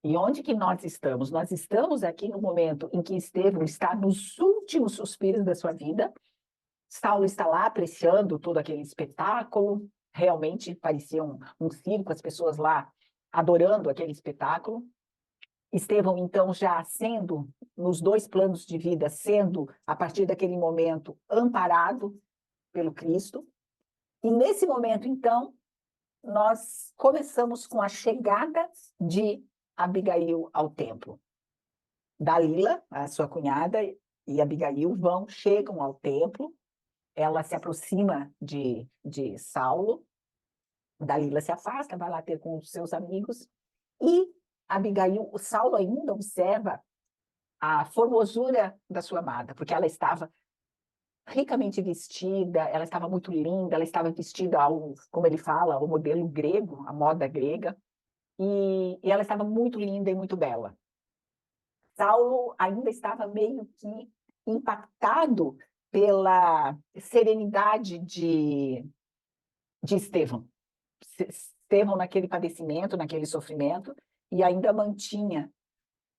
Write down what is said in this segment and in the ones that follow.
E onde que nós estamos? Nós estamos aqui no momento em que Estevão está nos últimos suspiros da sua vida. Saulo está lá apreciando todo aquele espetáculo. Realmente parecia um circo, as pessoas lá adorando aquele espetáculo. Estevão, então, já sendo, nos dois planos de vida, sendo, a partir daquele momento, amparado pelo Cristo. E nesse momento, então, nós começamos com a chegada de Abigail ao templo. Dalila, a sua cunhada, e Abigail chegam ao templo. Ela se aproxima de Saulo. Dalila se afasta, vai lá ter com os seus amigos. E Abigail, o Saulo ainda observa a formosura da sua amada, porque ela estava ricamente vestida, ela estava muito linda, ela estava vestida ao, como ele fala, ao modelo grego, a moda grega, e ela estava muito linda e muito bela. Saulo ainda estava meio que impactado pela serenidade de Estevão. Estevão naquele padecimento, naquele sofrimento, e ainda mantinha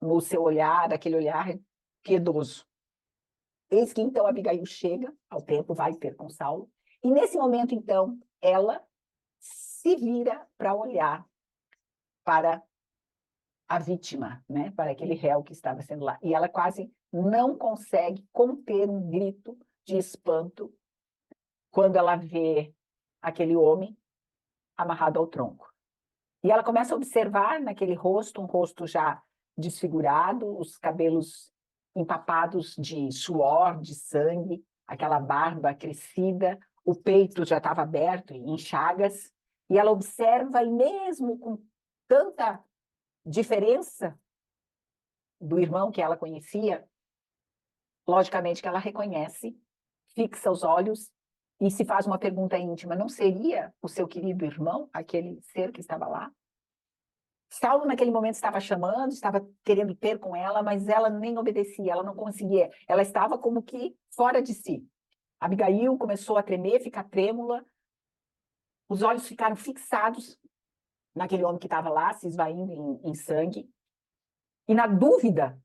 no seu olhar, aquele olhar piedoso. Eis que então Abigail chega ao templo, vai ter com Saulo, e nesse momento então ela se vira para olhar para a vítima, né, para aquele réu que estava sendo lá, e ela quase não consegue conter um grito de espanto quando ela vê aquele homem amarrado ao tronco. E ela começa a observar naquele rosto, um rosto já desfigurado, os cabelos empapados de suor, de sangue, aquela barba crescida, o peito já estava aberto, em chagas, e ela observa, e mesmo com tanta diferença do irmão que ela conhecia, logicamente que ela reconhece, fixa os olhos e se faz uma pergunta íntima: não seria o seu querido irmão, aquele ser que estava lá? Saulo, naquele momento, estava chamando, estava querendo ter com ela, mas ela nem obedecia, ela não conseguia. Ela estava como que fora de si. Abigail começou a tremer, ficar trêmula, os olhos ficaram fixados naquele homem que estava lá, se esvaindo em sangue. E na dúvida,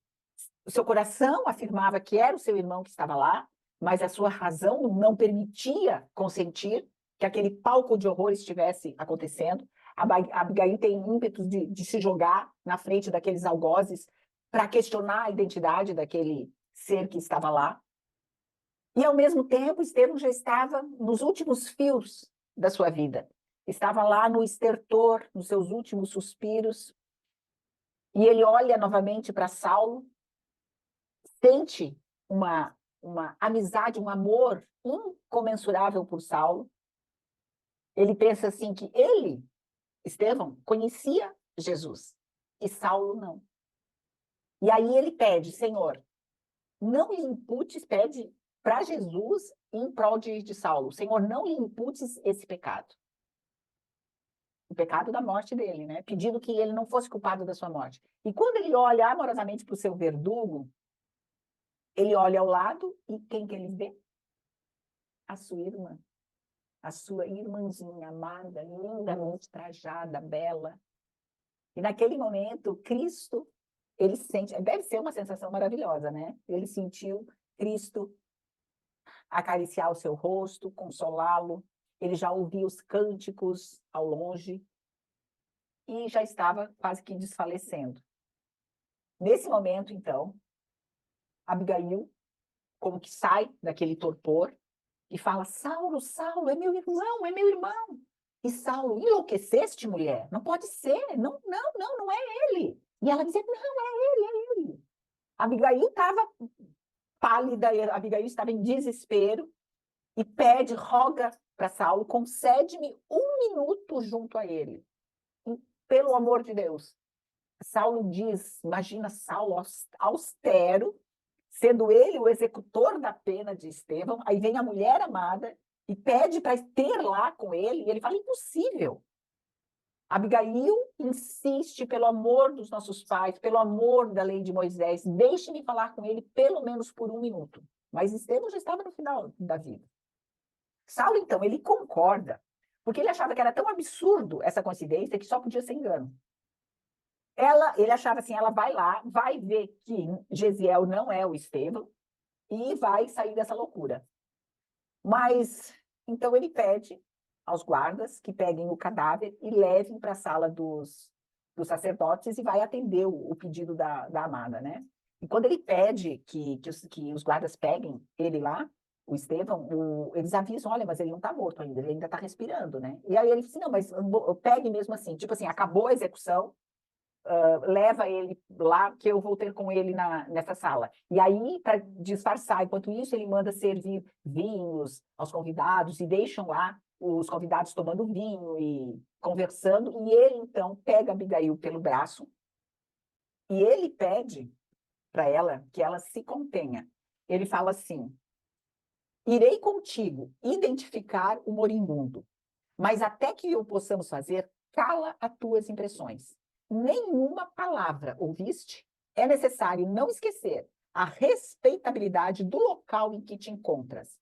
o seu coração afirmava que era o seu irmão que estava lá, mas a sua razão não permitia consentir que aquele palco de horror estivesse acontecendo. A Abigail tem ímpetos de se jogar na frente daqueles algozes para questionar a identidade daquele ser que estava lá. E, ao mesmo tempo, Estevão já estava nos últimos fios da sua vida. Estava lá no estertor, nos seus últimos suspiros. E ele olha novamente para Saulo, sente uma amizade, um amor incomensurável por Saulo. Ele pensa assim que ele, Estevão, conhecia Jesus e Saulo não. E aí ele pede: Senhor, não lhe imputes, pede para Jesus em prol de Saulo: Senhor, não lhe imputes esse pecado. O pecado da morte dele, né? Pedindo que ele não fosse culpado da sua morte. E quando ele olha amorosamente para o seu verdugo, ele olha ao lado e quem que ele vê? A sua irmã. A sua irmãzinha amada, lindamente trajada, bela. E naquele momento, Cristo, ele sente, deve ser uma sensação maravilhosa, né? Ele sentiu Cristo acariciar o seu rosto, consolá-lo. Ele já ouvia os cânticos ao longe e já estava quase que desfalecendo. Nesse momento, então, Abigail, como que sai daquele torpor e fala: Saulo, Saulo, é meu irmão, é meu irmão. E Saulo: enlouqueceste, mulher? Não pode ser, não, não, não, não é ele. E ela dizia: não, é ele. Abigail estava pálida, Abigail estava em desespero e pede, roga para Saulo: concede-me 1 minuto junto a ele, pelo amor de Deus. Saulo diz, imagina Saulo austero, sendo ele o executor da pena de Estevão, aí vem a mulher amada e pede para ter lá com ele, e ele fala: impossível. Abigail insiste, pelo amor dos nossos pais, pelo amor da lei de Moisés, deixe-me falar com ele pelo menos por 1 minuto. Mas Estevão já estava no final da vida. Saulo, então, ele concorda, porque ele achava que era tão absurdo essa coincidência que só podia ser engano. Ele achava assim, ela vai lá, vai ver que Gesiel não é o Estevão e vai sair dessa loucura. Mas, então ele pede aos guardas que peguem o cadáver e levem para a sala dos sacerdotes e vai atender o pedido da amada, né? E quando ele pede que os guardas peguem ele lá, o Estevão, eles avisam, olha, mas ele não está morto ainda, ele ainda está respirando, né? E aí ele disse, não, mas pegue mesmo assim, tipo assim, acabou a execução, leva ele lá, que eu vou ter com ele nessa sala. E aí, para disfarçar, enquanto isso, ele manda servir vinhos aos convidados e deixam lá os convidados tomando vinho e conversando. E ele, então, pega Abigail pelo braço e ele pede para ela que ela se contenha. Ele fala assim: irei contigo identificar o moribundo, mas até que o possamos fazer, cala as tuas impressões. Nenhuma palavra, ouviste? É necessário não esquecer a respeitabilidade do local em que te encontras.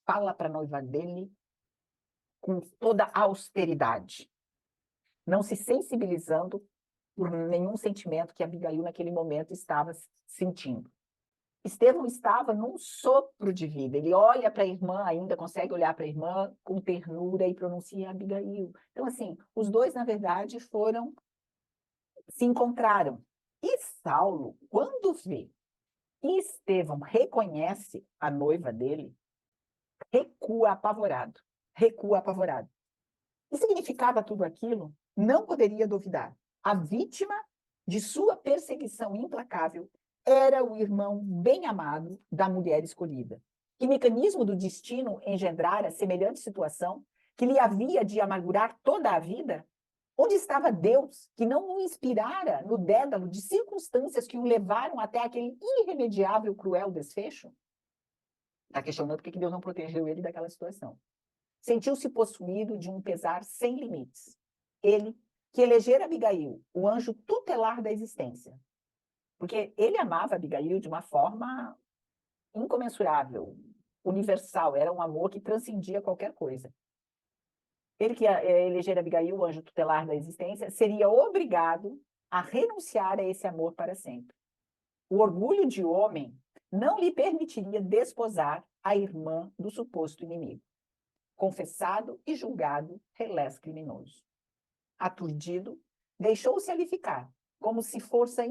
Fala para a noiva dele com toda a austeridade, não se sensibilizando por nenhum sentimento que Abigail naquele momento estava sentindo. Estevão estava num sopro de vida. Ele olha para a irmã, ainda consegue olhar para a irmã com ternura e pronuncia Abigail. Então, assim, os dois, na verdade, se encontraram. E Saulo, quando vê que Estevão reconhece a noiva dele, recua apavorado. Recua apavorado. E significava tudo aquilo? Não poderia duvidar. A vítima de sua perseguição implacável era o irmão bem-amado da mulher escolhida. Que mecanismo do destino engendrara semelhante situação que lhe havia de amargurar toda a vida? Onde estava Deus, que não o inspirara no dédalo de circunstâncias que o levaram até aquele irremediável, cruel desfecho? Está questionando por que Deus não protegeu ele daquela situação. Sentiu-se possuído de um pesar sem limites. Ele, que elegera Abigail, o anjo tutelar da existência, porque ele amava Abigail de uma forma incomensurável, universal, era um amor que transcendia qualquer coisa. Ele que eleger Abigail, o anjo tutelar da existência, seria obrigado a renunciar a esse amor para sempre. O orgulho de homem não lhe permitiria desposar a irmã do suposto inimigo. Confessado e julgado, relés criminoso. Aturdido, deixou-se ali ficar, como se força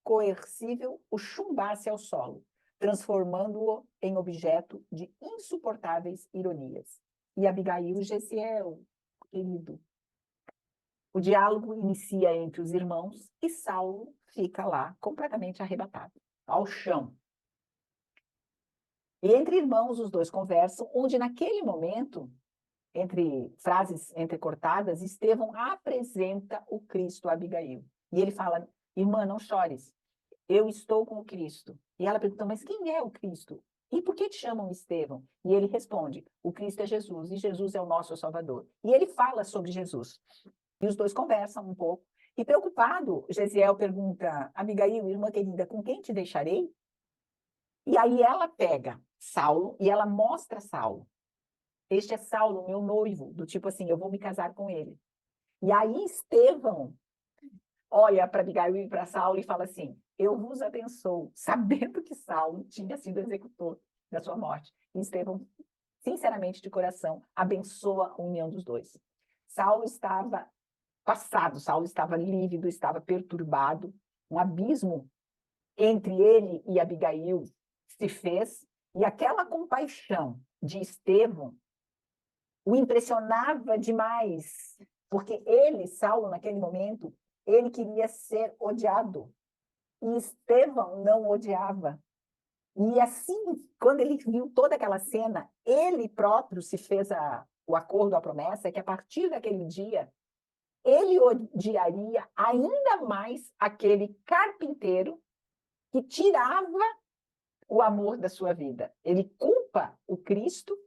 incoercível o chumbasse ao solo, transformando-o em objeto de insuportáveis ironias. E Abigail, Gesiel, querido. O diálogo inicia entre os irmãos e Saulo fica lá, completamente arrebatado, ao chão. E entre irmãos, os dois conversam, onde naquele momento, entre frases entrecortadas, Estevão apresenta o Cristo a Abigail. E ele fala, irmã, não chores, eu estou com o Cristo. E ela pergunta, mas quem é o Cristo? E por que te chamam Estevão? E ele responde, o Cristo é Jesus, e Jesus é o nosso Salvador. E ele fala sobre Jesus. E os dois conversam um pouco. E preocupado, Gesiel pergunta, Abigail, irmã querida, com quem te deixarei? E aí ela pega Saulo e ela mostra Saulo. Este é Saulo, meu noivo, do tipo assim, eu vou me casar com ele. E aí Estevão olha para Abigail e para Saulo e fala assim, eu vos abençoo, sabendo que Saulo tinha sido executor da sua morte. E Estevão, sinceramente, de coração, abençoa a união dos dois. Saulo estava passado, Saulo estava lívido, estava perturbado, um abismo entre ele e Abigail se fez, e aquela compaixão de Estevão o impressionava demais, porque ele, Saulo, naquele momento, ele queria ser odiado, e Estevão não odiava. E assim, quando ele viu toda aquela cena, ele próprio se fez o acordo, a promessa, que a partir daquele dia, ele odiaria ainda mais aquele carpinteiro que tirava o amor da sua vida. Ele culpa o Cristo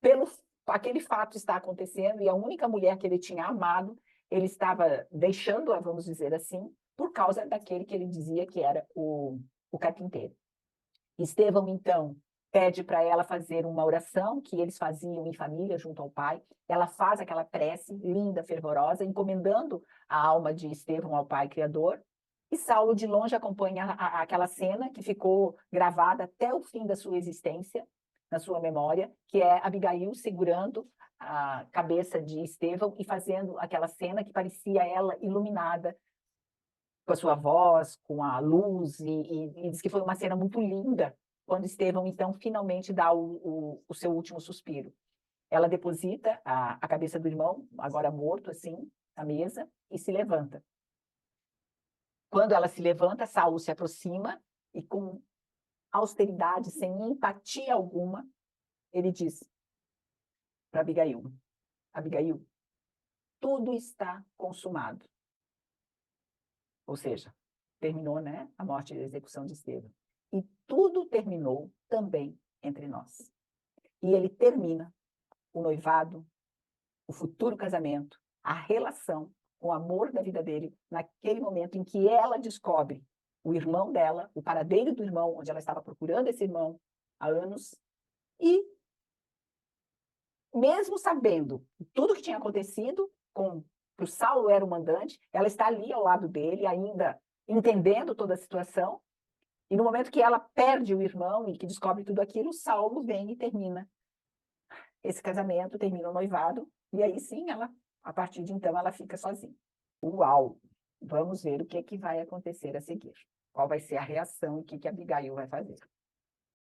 pelo aquele fato estar acontecendo, e a única mulher que ele tinha amado, ele estava deixando-a, vamos dizer assim, por causa daquele que ele dizia que era o carpinteiro. Estevão, então, pede para ela fazer uma oração que eles faziam em família junto ao pai. Ela faz aquela prece linda, fervorosa, encomendando a alma de Estevão ao Pai Criador. E Saulo, de longe, acompanha aquela cena que ficou gravada até o fim da sua existência, na sua memória, que é Abigail segurando a cabeça de Estevão e fazendo aquela cena que parecia ela iluminada com a sua voz, com a luz, e diz que foi uma cena muito linda, quando Estevão, então, finalmente dá o seu último suspiro. Ela deposita a cabeça do irmão, agora morto, assim, na mesa, e se levanta. Quando ela se levanta, Saulo se aproxima e, com austeridade, sem empatia alguma, ele diz para Abigail: Abigail, tudo está consumado. Ou seja, terminou, né, a morte e a execução de Estevão. E tudo terminou também entre nós. E ele termina o noivado, o futuro casamento, a relação, o amor da vida dele, naquele momento em que ela descobre o irmão dela, o paradeiro do irmão, onde ela estava procurando esse irmão há anos, e mesmo sabendo tudo que tinha acontecido, que o Saulo era o mandante, ela está ali ao lado dele, ainda entendendo toda a situação, e no momento que ela perde o irmão e que descobre tudo aquilo, Saulo vem e termina esse casamento, termina o noivado, e aí sim, a partir de então, ela fica sozinha. Uau! Vamos ver o que vai acontecer a seguir. Qual vai ser a reação e o que Abigail vai fazer.